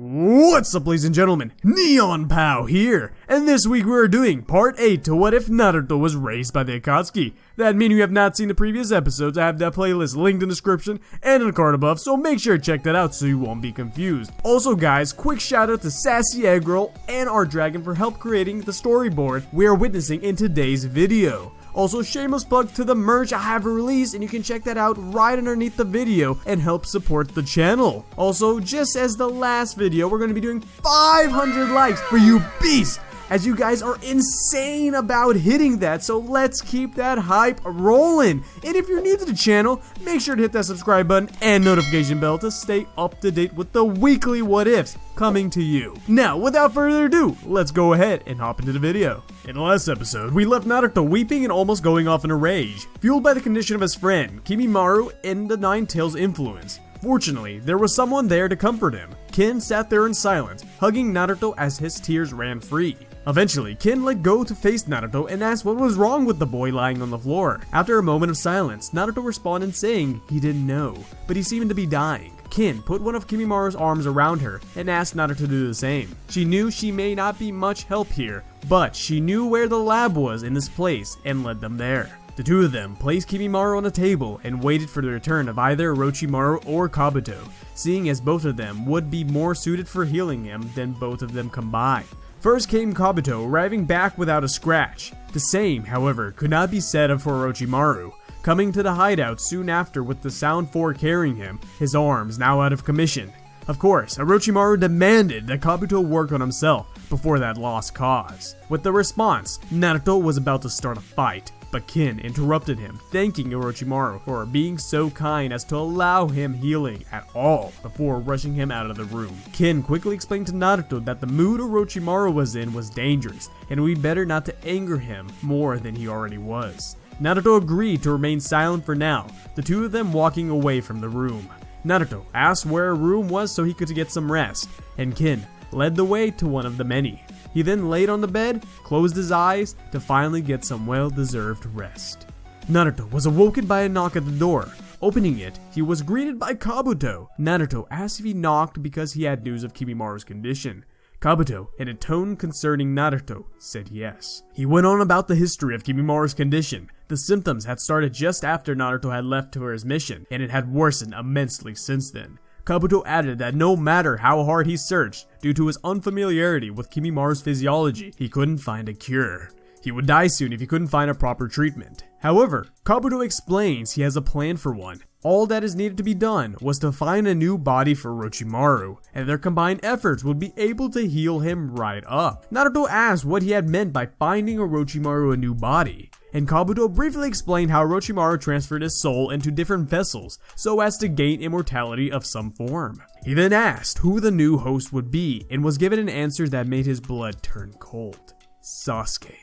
What's up, ladies and gentlemen, Neon Pow here, and this week we are doing part 8 to What If Naruto Was Raised by the Akatsuki. That means you have not seen the previous episodes. I have that playlist linked in the description and in the card above, so make sure to check that out so you won't be confused. Also guys, quick shout out to Sassyeggroll and Art Dragon for help creating the storyboard we are witnessing in today's video. Also, shameless plug to the merch I have released, and you can check that out right underneath the video and help support the channel. Also, just as the last video, we're going to be doing 500 likes for you beasts, as you guys are insane about hitting that, so let's keep that hype rolling. And if you're new to the channel, make sure to hit that subscribe button and notification bell to stay up to date with the weekly what ifs coming to you. Now, without further ado, let's go ahead and hop into the video. In the last episode, we left Naruto weeping and almost going off in a rage, fueled by the condition of his friend, Kimimaro, and the Nine Tails' influence. Fortunately, there was someone there to comfort him. Kin sat there in silence, hugging Naruto as his tears ran free. Eventually, Kin let go to face Naruto and asked what was wrong with the boy lying on the floor. After a moment of silence, Naruto responded saying he didn't know, but he seemed to be dying. Kin put one of Kimimaro's arms around her and asked Naruto to do the same. She knew she may not be much help here, but she knew where the lab was in this place and led them there. The two of them placed Kimimaro on a table and waited for the return of either Orochimaru or Kabuto, seeing as both of them would be more suited for healing him than both of them combined. First came Kabuto, arriving back without a scratch. The same, however, could not be said of Orochimaru, coming to the hideout soon after with the Sound 4 carrying him, his arms now out of commission. Of course, Orochimaru demanded that Kabuto work on himself before that lost cause. With the response, Naruto was about to start a fight, but Kin interrupted him, thanking Orochimaru for being so kind as to allow him healing at all before rushing him out of the room. Kin quickly explained to Naruto that the mood Orochimaru was in was dangerous, and we better not to anger him more than he already was. Naruto agreed to remain silent for now, the two of them walking away from the room. Naruto asked where a room was so he could get some rest, and Kin led the way to one of the many. He then laid on the bed, closed his eyes to finally get some well-deserved rest. Naruto was awoken by a knock at the door. Opening it, he was greeted by Kabuto. Naruto asked if he knocked because he had news of Kimimaru's condition. Kabuto, in a tone concerning Naruto, said yes. He went on about the history of Kimimaru's condition. The symptoms had started just after Naruto had left for his mission, and it had worsened immensely since then. Kabuto added that no matter how hard he searched, due to his unfamiliarity with Kimimaru's physiology, he couldn't find a cure. He would die soon if he couldn't find a proper treatment. However, Kabuto explains he has a plan for one. All that is needed to be done was to find a new body for Orochimaru, and their combined efforts would be able to heal him right up. Naruto asked what he had meant by finding Orochimaru a new body, and Kabuto briefly explained how Orochimaru transferred his soul into different vessels so as to gain immortality of some form. He then asked who the new host would be and was given an answer that made his blood turn cold: Sasuke.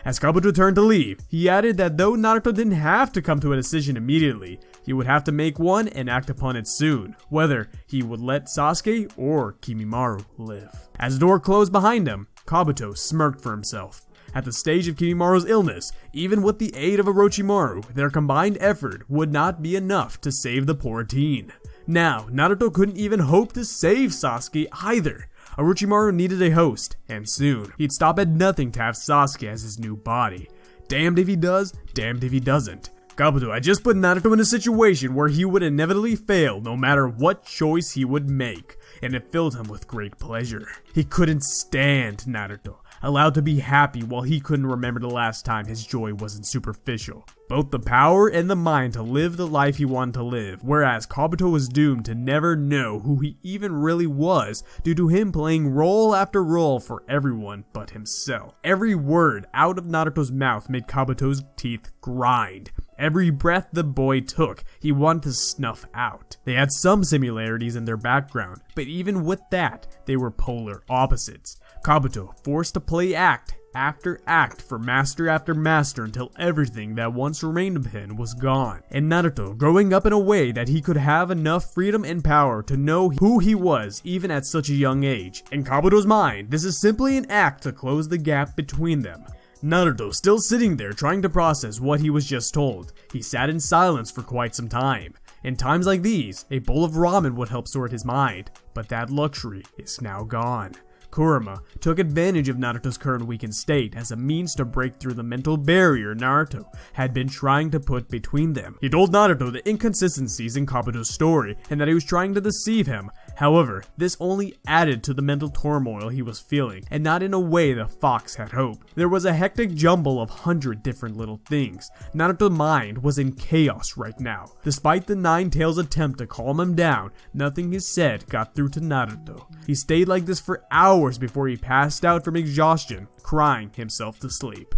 As Kabuto turned to leave, he added that though Naruto didn't have to come to a decision immediately, he would have to make one and act upon it soon, whether he would let Sasuke or Kimimaru live. As the door closed behind him, Kabuto smirked for himself. At the stage of Kimimaru's illness, even with the aid of Orochimaru, their combined effort would not be enough to save the poor teen. Now, Naruto couldn't even hope to save Sasuke either. Orochimaru needed a host, and soon. He'd stop at nothing to have Sasuke as his new body. Damned if he does, damned if he doesn't. Kabuto had just put Naruto in a situation where he would inevitably fail no matter what choice he would make, and it filled him with great pleasure. He couldn't stand Naruto, allowed to be happy while he couldn't remember the last time his joy wasn't superficial. Both the power and the mind to live the life he wanted to live, whereas Kabuto was doomed to never know who he even really was due to him playing role after role for everyone but himself. Every word out of Naruto's mouth made Kabuto's teeth grind. Every breath the boy took, he wanted to snuff out. They had some similarities in their background, but even with that, they were polar opposites. Kabuto forced to play act after act for master after master until everything that once remained of him was gone. And Naruto growing up in a way that he could have enough freedom and power to know who he was even at such a young age. In Kabuto's mind, this is simply an act to close the gap between them. Naruto still sitting there trying to process what he was just told. He sat in silence for quite some time. In times like these, a bowl of ramen would help sort his mind, but that luxury is now gone. Kurama took advantage of Naruto's current weakened state as a means to break through the mental barrier Naruto had been trying to put between them. He told Naruto the inconsistencies in Kabuto's story and that he was trying to deceive him. However, this only added to the mental turmoil he was feeling, and not in a way the fox had hoped. There was a hectic jumble of 100 different little things. Naruto's mind was in chaos right now. Despite the Nine Tails' attempt to calm him down, nothing he said got through to Naruto. He stayed like this for hours before he passed out from exhaustion, crying himself to sleep.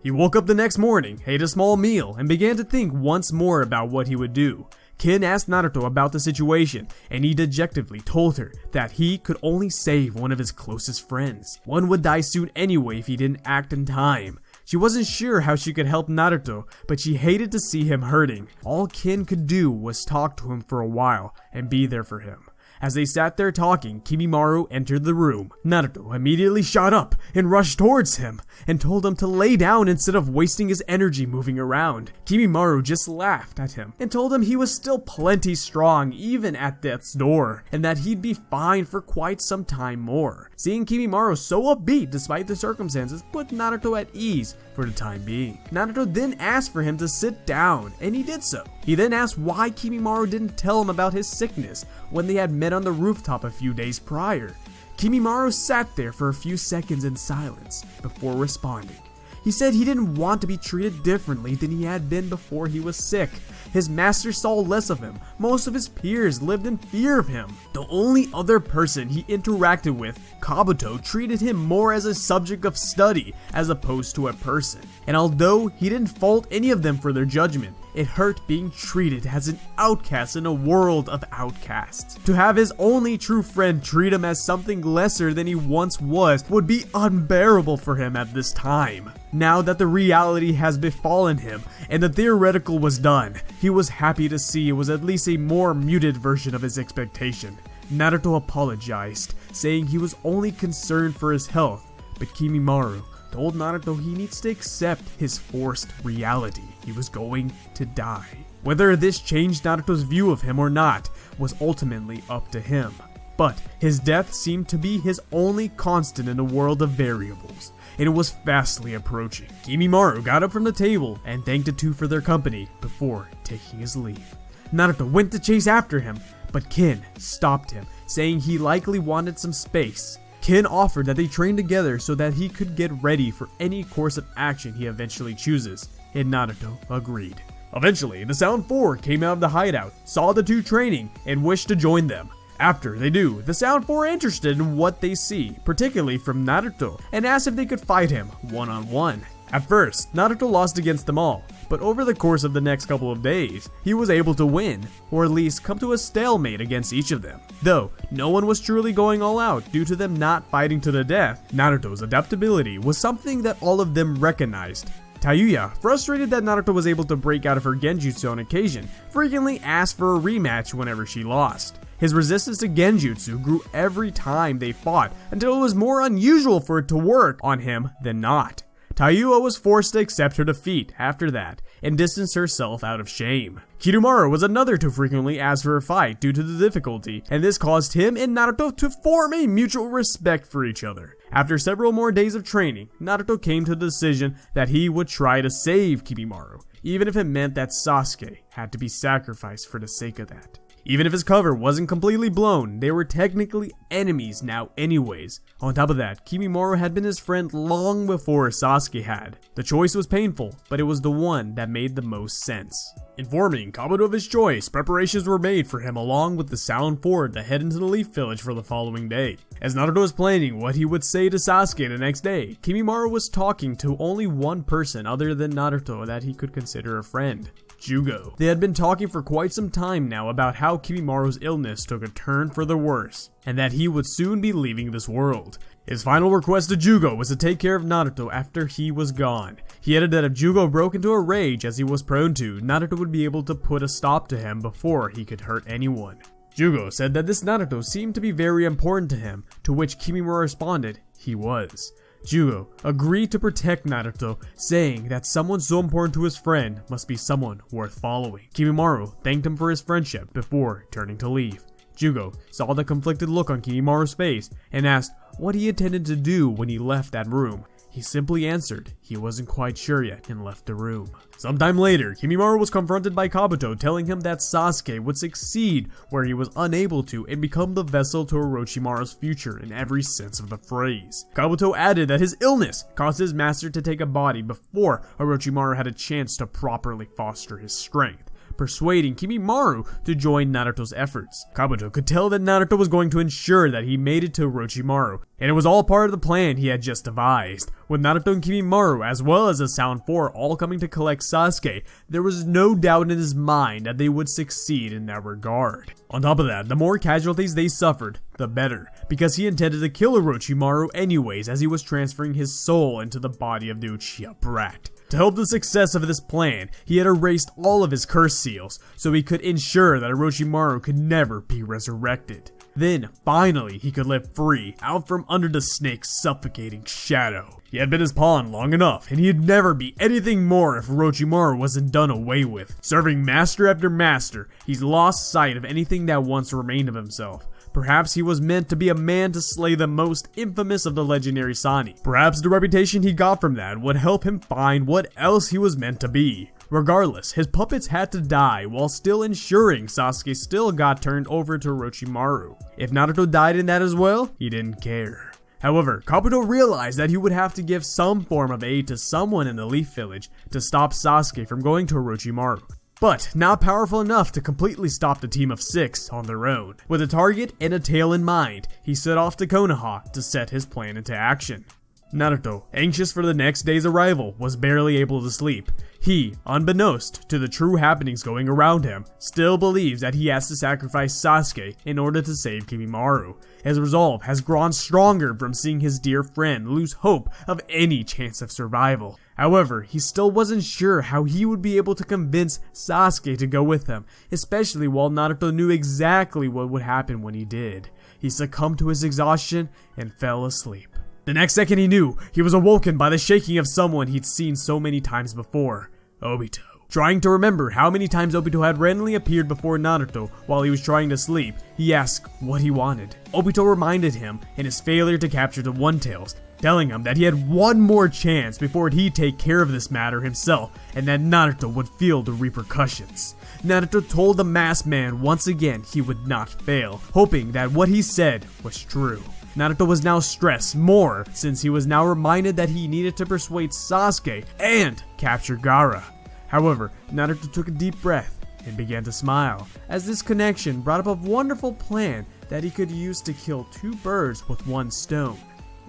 He woke up the next morning, ate a small meal, and began to think once more about what he would do. Kin asked Naruto about the situation, and he dejectedly told her that he could only save one of his closest friends. One would die soon anyway if he didn't act in time. She wasn't sure how she could help Naruto, but she hated to see him hurting. All Kin could do was talk to him for a while and be there for him. As they sat there talking, Kimimaro entered the room. Naruto immediately shot up and rushed towards him and told him to lay down instead of wasting his energy moving around. Kimimaro just laughed at him and told him he was still plenty strong even at death's door and that he'd be fine for quite some time more. Seeing Kimimaro so upbeat despite the circumstances put Naruto at ease for the time being. Naruto then asked for him to sit down, and he did so. He then asked why Kimimaro didn't tell him about his sickness when they had met on the rooftop a few days prior. Kimimaro sat there for a few seconds in silence before responding. He said he didn't want to be treated differently than he had been before he was sick. His master saw less of him. Most of his peers lived in fear of him. The only other person he interacted with, Kabuto, treated him more as a subject of study as opposed to a person. And although he didn't fault any of them for their judgment, it hurt being treated as an outcast in a world of outcasts. To have his only true friend treat him as something lesser than he once was would be unbearable for him at this time. Now that the reality has befallen him and the theoretical was done, he was happy to see it was at least a more muted version of his expectation. Naruto apologized, saying he was only concerned for his health, but Kimimaro told Naruto he needs to accept his forced reality. He was going to die. Whether this changed Naruto's view of him or not was ultimately up to him. But his death seemed to be his only constant in a world of variables, and it was fastly approaching. Kimimaro got up from the table and thanked the two for their company before taking his leave. Naruto went to chase after him, but Kin stopped him, saying he likely wanted some space. Kin offered that they train together so that he could get ready for any course of action he eventually chooses, and Naruto agreed. Eventually, the Sound 4 came out of the hideout, saw the two training, and wished to join them. After they do, the Sound 4 are interested in what they see, particularly from Naruto, and asked if they could fight him one-on-one. At first, Naruto lost against them all, but over the course of the next couple of days, he was able to win, or at least come to a stalemate against each of them. Though no one was truly going all out due to them not fighting to the death, Naruto's adaptability was something that all of them recognized. Tayuya, frustrated that Naruto was able to break out of her genjutsu on occasion, frequently asked for a rematch whenever she lost. His resistance to genjutsu grew every time they fought until it was more unusual for it to work on him than not. Tayuya was forced to accept her defeat after that and distance herself out of shame. Kirumaru was another to frequently ask for a fight due to the difficulty, and this caused him and Naruto to form a mutual respect for each other. After several more days of training, Naruto came to the decision that he would try to save Kimimaro, even if it meant that Sasuke had to be sacrificed for the sake of that. Even if his cover wasn't completely blown, they were technically enemies now anyways. On top of that, Kimimaro had been his friend long before Sasuke had. The choice was painful, but it was the one that made the most sense. Informing Kabuto of his choice, preparations were made for him along with the Sound 4 to head into the Leaf Village for the following day. As Naruto was planning what he would say to Sasuke the next day, Kimimaro was talking to only one person other than Naruto that he could consider a friend. Jugo. They had been talking for quite some time now about how Kimimaro's illness took a turn for the worse, and that he would soon be leaving this world. His final request to Jugo was to take care of Naruto after he was gone. He added that if Jugo broke into a rage as he was prone to, Naruto would be able to put a stop to him before he could hurt anyone. Jugo said that this Naruto seemed to be very important to him, to which Kimimaro responded, he was. Jugo agreed to protect Naruto, saying that someone so important to his friend must be someone worth following. Kimimaro thanked him for his friendship before turning to leave. Jugo saw the conflicted look on Kimimaro's face and asked what he intended to do when he left that room. He simply answered he wasn't quite sure yet and left the room. Sometime later, Kimimaro was confronted by Kabuto, telling him that Sasuke would succeed where he was unable to and become the vessel to Orochimaru's future in every sense of the phrase. Kabuto added that his illness caused his master to take a body before Orochimaru had a chance to properly foster his strength, persuading Kimimaro to join Naruto's efforts. Kabuto could tell that Naruto was going to ensure that he made it to Orochimaru, and it was all part of the plan he had just devised. With Naruto and Kimimaro, as well as the Sound Four, all coming to collect Sasuke, there was no doubt in his mind that they would succeed in that regard. On top of that, the more casualties they suffered, the better, because he intended to kill Orochimaru anyways as he was transferring his soul into the body of the Uchiha brat. To help the success of this plan, he had erased all of his curse seals, so he could ensure that Orochimaru could never be resurrected. Then, finally, he could live free, out from under the snake's suffocating shadow. He had been his pawn long enough, and he'd never be anything more if Orochimaru wasn't done away with. Serving master after master, he's lost sight of anything that once remained of himself. Perhaps he was meant to be a man to slay the most infamous of the legendary Sani. Perhaps the reputation he got from that would help him find what else he was meant to be. Regardless, his puppets had to die while still ensuring Sasuke still got turned over to Orochimaru. If Naruto died in that as well, he didn't care. However, Kabuto realized that he would have to give some form of aid to someone in the Leaf Village to stop Sasuke from going to Orochimaru, but not powerful enough to completely stop the team of 6 on their own. With a target and a tail in mind, he set off to Konoha to set his plan into action. Naruto, anxious for the next day's arrival, was barely able to sleep. He, unbeknownst to the true happenings going around him, still believes that he has to sacrifice Sasuke in order to save Kimimaro. His resolve has grown stronger from seeing his dear friend lose hope of any chance of survival. However, he still wasn't sure how he would be able to convince Sasuke to go with him, especially while Naruto knew exactly what would happen when he did. He succumbed to his exhaustion and fell asleep. The next second he knew, he was awoken by the shaking of someone he'd seen so many times before, Obito. Trying to remember how many times Obito had randomly appeared before Naruto while he was trying to sleep, he asked what he wanted. Obito reminded him in his failure to capture the One-Tails, telling him that he had one more chance before he'd take care of this matter himself and that Naruto would feel the repercussions. Naruto told the masked man once again he would not fail, hoping that what he said was true. Naruto was now stressed more since he was now reminded that he needed to persuade Sasuke and capture Gaara. However, Naruto took a deep breath and began to smile, as this connection brought up a wonderful plan that he could use to kill 2 birds with 1 stone.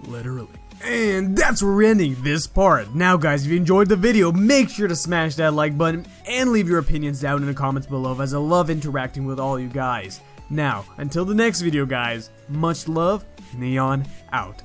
Literally. And that's where we're ending this part. Now guys, if you enjoyed the video, make sure to smash that like button and leave your opinions down in the comments below, as I love interacting with all you guys. Now, until the next video guys, much love, Neon out.